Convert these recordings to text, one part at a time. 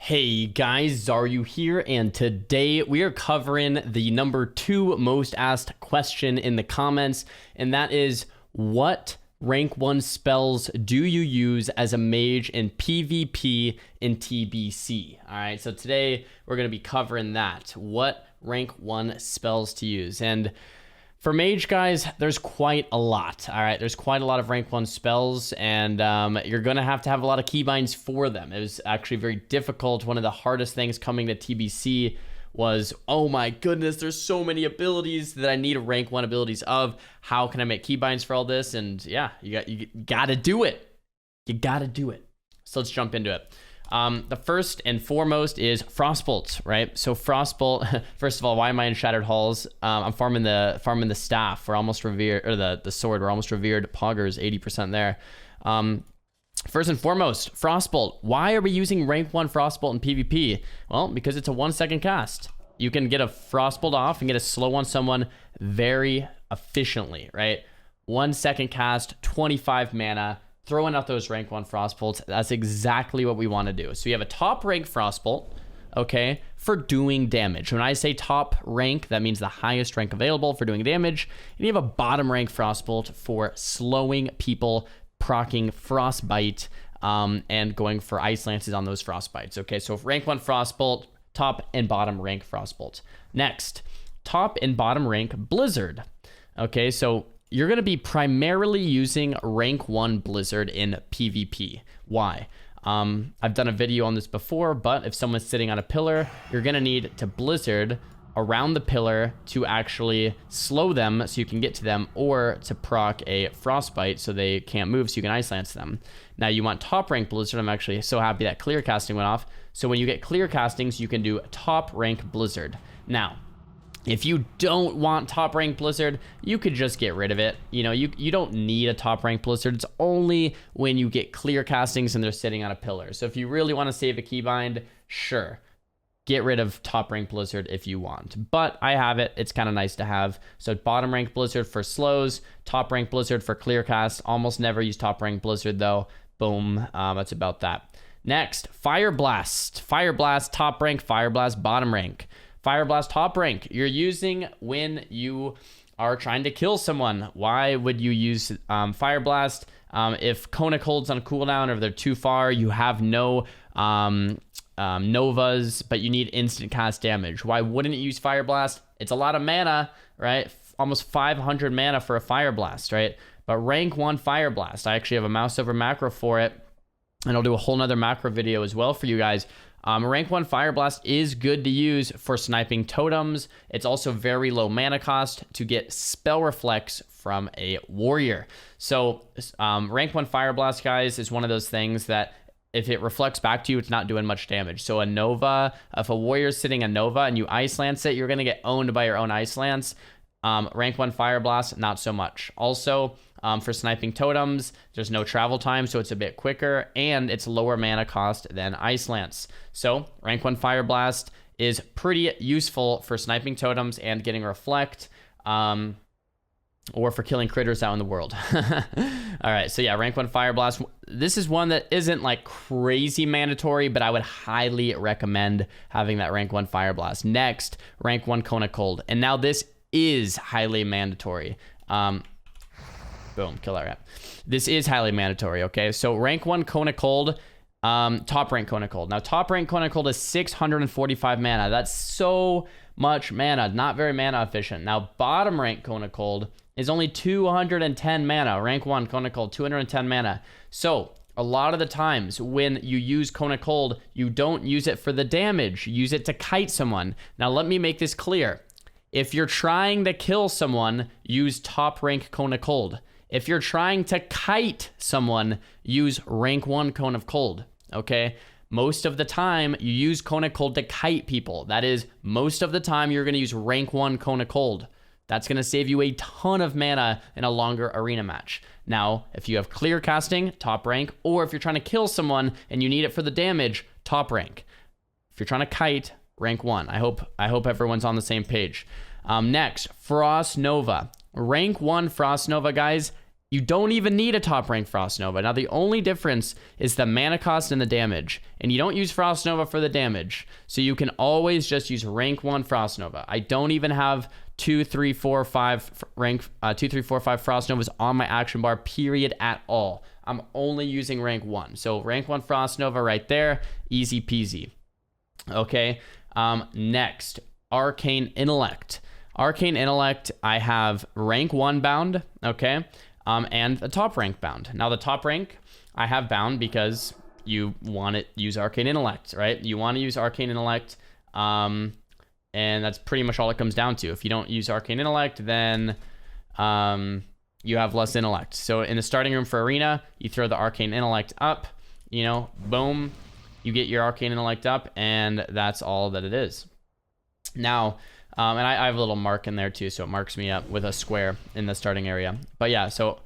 Hey guys, Xaryu here, and today we are covering the number 2 most asked question in the comments, and that is, what rank 1 spells do you use as a mage in PvP in TBC? Alright, so today we're going to be covering that. What rank 1 spells to use. And for mage, guys, there's quite a lot. All right, there's quite a lot of rank 1 spells, and you're going to have a lot of keybinds for them. It was actually very difficult. One of the hardest things coming to TBC was, oh my goodness, there's so many abilities that I need rank 1 abilities of. How can I make keybinds for all this? And yeah, you got to do it. You got to do it. So let's jump into it. The first and foremost is Frostbolt, right? So Frostbolt, first of all, why am I in Shattered Halls? I'm farming the staff. We're almost revered, or the sword. We're almost revered. Poggers, 80% there. First and foremost, Frostbolt. Why are we using rank 1 Frostbolt in PvP? Well, because it's a 1-second cast. You can get a Frostbolt off and get a slow on someone very efficiently, right? 1-second cast, 25 mana. Throwing out those rank 1 Frostbolts, that's exactly what we want to do. So you have a top rank Frostbolt, okay, for doing damage. When I say top rank, that means the highest rank available for doing damage. And you have a bottom rank Frostbolt for slowing people, proccing Frostbite, and going for Ice Lances on those Frostbites. Okay, so rank 1 Frostbolt, top and bottom rank Frostbolt. Next, top and bottom rank Blizzard. Okay, so you're going to be primarily using rank 1 Blizzard in PvP. Why? I've done a video on this before, but if someone's sitting on a pillar, you're going to need to Blizzard around the pillar to actually slow them so you can get to them, or to proc a Frostbite so they can't move so you can Ice Lance them. Now you want top rank Blizzard. I'm actually so happy that clear casting went off. So when you get clear castings, you can do top rank Blizzard. Now, if you don't want top rank Blizzard, you could just get rid of it. You know, you don't need a top rank Blizzard. It's only when you get clear castings and they're sitting on a pillar. So if you really want to save a keybind, sure, get rid of top rank Blizzard if you want. But I have it. It's kind of nice to have. So bottom rank Blizzard for slows, top rank Blizzard for clear casts. Almost never use top rank Blizzard though. Boom. That's about that. Next, Fire Blast. Fire Blast top rank, Fire Blast bottom rank. Fire Blast top rank, you're using when you are trying to kill someone. Why would you use Fire Blast? If Conic holds on cooldown, or if they're too far, you have no Novas, but you need instant cast damage. Why wouldn't you use Fire Blast? It's a lot of mana, right? Almost 500 mana for a Fire Blast, right? But rank 1 Fire Blast, I actually have a mouse over macro for it, and I'll do a whole nother macro video as well for you guys. Rank 1 Fire Blast is good to use for sniping totems. It's also very low mana cost to get spell reflex from a warrior. So rank 1 Fire Blast, guys, is one of those things that if it reflects back to you, it's not doing much damage. So a Nova, if a warrior's sitting a Nova and you Ice Lance it, you're going to get owned by your own Ice Lance. Rank 1 Fire Blast, not so much. Also, for sniping totems, there's no travel time, so it's a bit quicker, and it's lower mana cost than Ice Lance. So rank 1 Fire Blast is pretty useful for sniping totems and getting reflect, or for killing critters out in the world. All right, so yeah, rank 1 Fire Blast. This is one that isn't like crazy mandatory, but I would highly recommend having that rank 1 Fire Blast. Next, rank 1 Kona Cold, and now this is highly mandatory. Boom, kill that rat. This is highly mandatory, okay? So rank 1 Kona Cold, top rank Kona Cold. Now top rank Kona Cold is 645 mana. That's so much mana, not very mana efficient. Now bottom rank Kona Cold is only 210 mana. Rank 1 Kona Cold, 210 mana. So a lot of the times when you use Kona Cold, you don't use it for the damage. You use it to kite someone. Now let me make this clear. If you're trying to kill someone, use top rank Kona Cold. If you're trying to kite someone, use rank 1 Cone of Cold, okay? Most of the time, you use Cone of Cold to kite people. That is, most of the time, you're going to use rank 1 Cone of Cold. That's going to save you a ton of mana in a longer arena match. Now, if you have clear casting, top rank, or if you're trying to kill someone and you need it for the damage, top rank. If you're trying to kite, rank 1. I hope everyone's on the same page. Next, Frost Nova. Rank 1 Frost Nova, guys, You don't even need a top rank Frost Nova. Now, the only difference is the mana cost and the damage. And you don't use Frost Nova for the damage. So you can always just use rank 1 Frost Nova. I don't even have 2, 3, 4, 5 rank 2, 3, 4, 5 Frost Novas on my action bar, period, at all. I'm only using rank 1. So rank 1 Frost Nova right there, easy peasy. Okay, next, Arcane Intellect. Arcane Intellect, I have rank 1 bound, okay? And the top rank bound. Now the top rank I have bound because you want to use Arcane Intellect, right? You want to use Arcane Intellect, and that's pretty much all it comes down to. If you don't use Arcane Intellect, then you have less intellect. So in the starting room for Arena, you throw the Arcane Intellect up, you know, boom, you get your Arcane Intellect up, and that's all that it is. Now, and I have a little mark in there too, so it marks me up with a square in the starting area. But yeah, so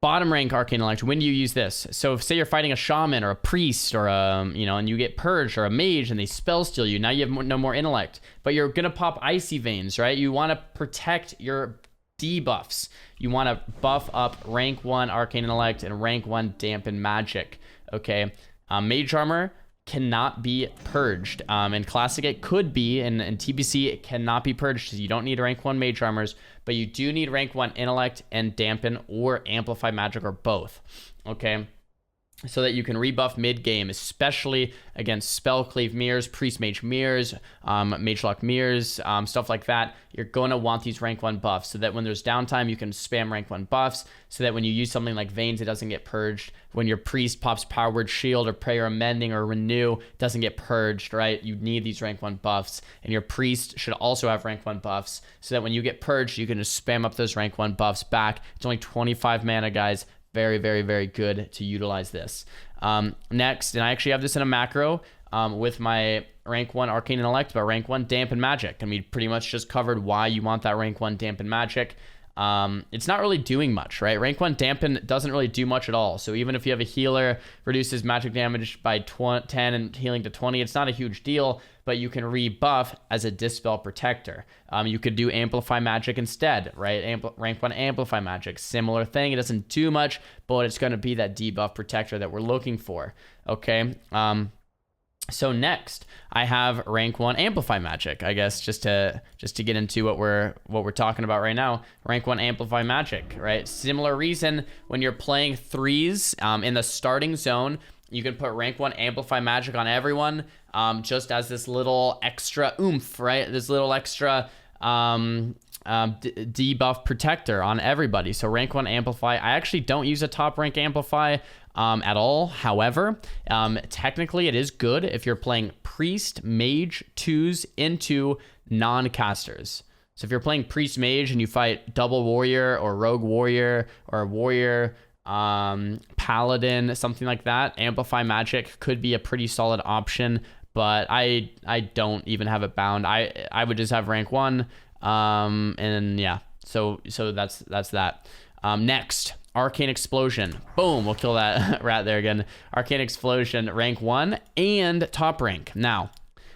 bottom rank Arcane Intellect, when do you use this? So say you're fighting a shaman or a priest or a, you know, and you get purged, or a mage and they spell steal you. Now you have no more intellect, but you're going to pop Icy Veins, right? You want to protect your debuffs. You want to buff up rank 1 Arcane Intellect and rank 1 Dampen Magic, okay? Mage Armor cannot be purged. In Classic it could be, and in TBC it cannot be purged, so you don't need rank 1 Mage Armors, but you do need rank 1 Intellect and Dampen or Amplify Magic, or both, okay? So that you can rebuff mid-game, especially against Spell Cleave Mirrors, Priest Mage Mirrors, Mage Lock Mirrors, stuff like that. You're going to want these rank 1 buffs so that when there's downtime, you can spam rank 1 buffs, so that when you use something like Veins, it doesn't get purged. When your Priest pops Power Word Shield or Prayer Amending or Renew, it doesn't get purged, right? You need these rank 1 buffs, and your Priest should also have rank 1 buffs, so that when you get purged, you can just spam up those rank 1 buffs back. It's only 25 mana, guys. Very, very, very good to utilize this. Next, and I actually have this in a macro with my rank 1 Arcane Intellect, but rank 1 Dampen Magic. And we pretty much just covered why you want that rank 1 Dampen Magic. It's not really doing much, right? Rank 1 Dampen doesn't really do much at all. So even if you have a healer, reduces magic damage by 10 and healing to 20, it's not a huge deal, but you can rebuff as a Dispel Protector. You could do Amplify Magic instead, right? Rank 1 Amplify Magic, similar thing. It doesn't do much, but it's going to be that debuff protector that we're looking for, okay? So next, I have rank 1 Amplify Magic. I guess just to get into what we're talking about right now. Rank 1 Amplify Magic, right? Similar reason, when you're playing 3s in the starting zone, you can put rank 1 Amplify Magic on everyone, just as this little extra oomph, right? This little extra debuff protector on everybody. So rank 1 Amplify. I actually don't use a top rank Amplify at all. However, technically it is good if you're playing Priest, Mage, 2s into non-casters. So if you're playing Priest, Mage, and you fight Double Warrior or Rogue Warrior or Warrior, Paladin, something like that, Amplify Magic could be a pretty solid option, but I don't even have it bound. I would just have rank 1, and yeah, so that's that. Next, Arcane Explosion. Boom, we'll kill that rat there again. Arcane Explosion, rank 1 and top rank. Now,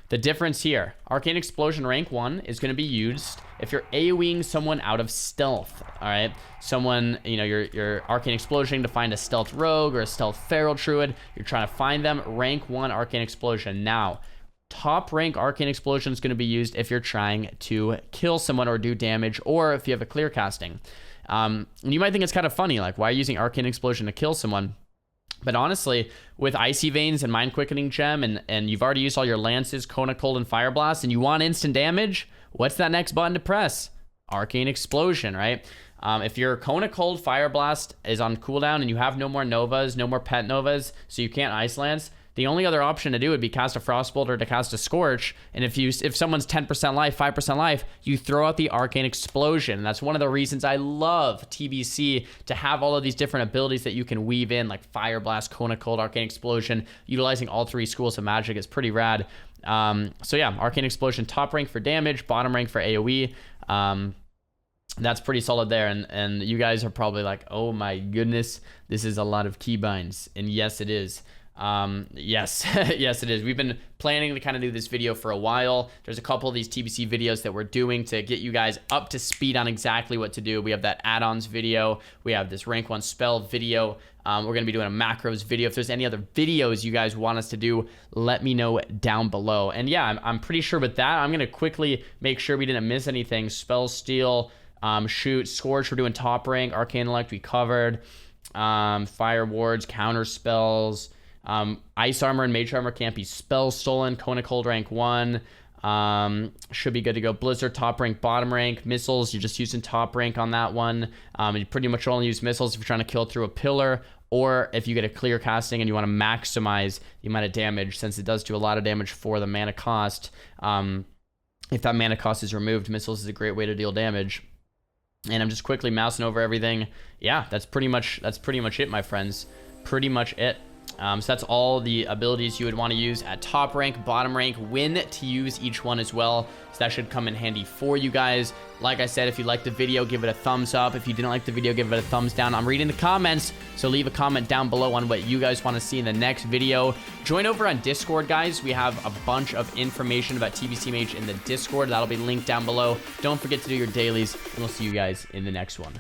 the difference here, Arcane Explosion rank 1 is going to be used if you're AoEing someone out of stealth, all right? Someone, you know, you're Arcane Explosion to find a stealth rogue or a stealth feral druid. You're trying to find them, rank 1 Arcane Explosion. Now, top rank Arcane Explosion is going to be used if you're trying to kill someone or do damage, or if you have a clear casting. And you might think it's kind of funny, like, why are you using Arcane Explosion to kill someone? But honestly, with Icy Veins and Mind Quickening Gem, and you've already used all your Lances, Kona Cold, and Fire Blast, and you want instant damage, what's that next button to press? Arcane Explosion, right? If your Kona Cold Fire Blast is on cooldown and you have no more Novas, no more Pet Novas, so you can't Ice Lance, the only other option to do would be cast a Frostbolt or to cast a Scorch. And if someone's 10% life, 5% life, you throw out the Arcane Explosion. And that's one of the reasons I love TBC, to have all of these different abilities that you can weave in, like Fire Blast, Kona Cold, Arcane Explosion. Utilizing all 3 schools of magic is pretty rad. So yeah, Arcane Explosion, top rank for damage, bottom rank for AoE. That's pretty solid there. And you guys are probably like, oh my goodness, this is a lot of keybinds. And yes, it is. Yes, yes, it is. We've been planning to kind of do this video for a while. There's a couple of these TBC videos that we're doing to get you guys up to speed on exactly what to do. We have that add-ons video. We have this rank 1 spell video. We're going to be doing a macros video. If there's any other videos you guys want us to do, let me know down below. And yeah, I'm pretty sure with that, I'm going to quickly make sure we didn't miss anything. Spell Steal, Shoot, Scorch, we're doing top rank. Arcane Intellect, we covered. Fire Wards, Counter Spells. Ice Armor and Mage Armor can't be spell stolen. Cone of Cold rank 1. Should be good to go. Blizzard top rank, bottom rank. Missiles, you're just using top rank on that one. You pretty much only use missiles if you're trying to kill through a pillar, or if you get a clear casting and you want to maximize the amount of damage, since it does do a lot of damage for the mana cost. If that mana cost is removed, missiles is a great way to deal damage. And I'm just quickly mousing over everything. Yeah, that's pretty much it, my friends. Pretty much it. So that's all the abilities you would want to use at top rank, bottom rank, when to use each one as well. So that should come in handy for you guys. Like I said, if you liked the video, give it a thumbs up. If you didn't like the video, give it a thumbs down. I'm reading the comments, so leave a comment down below on what you guys want to see in the next video. Join over on Discord, guys. We have a bunch of information about TBC Mage in the Discord. That'll be linked down below. Don't forget to do your dailies, and we'll see you guys in the next one.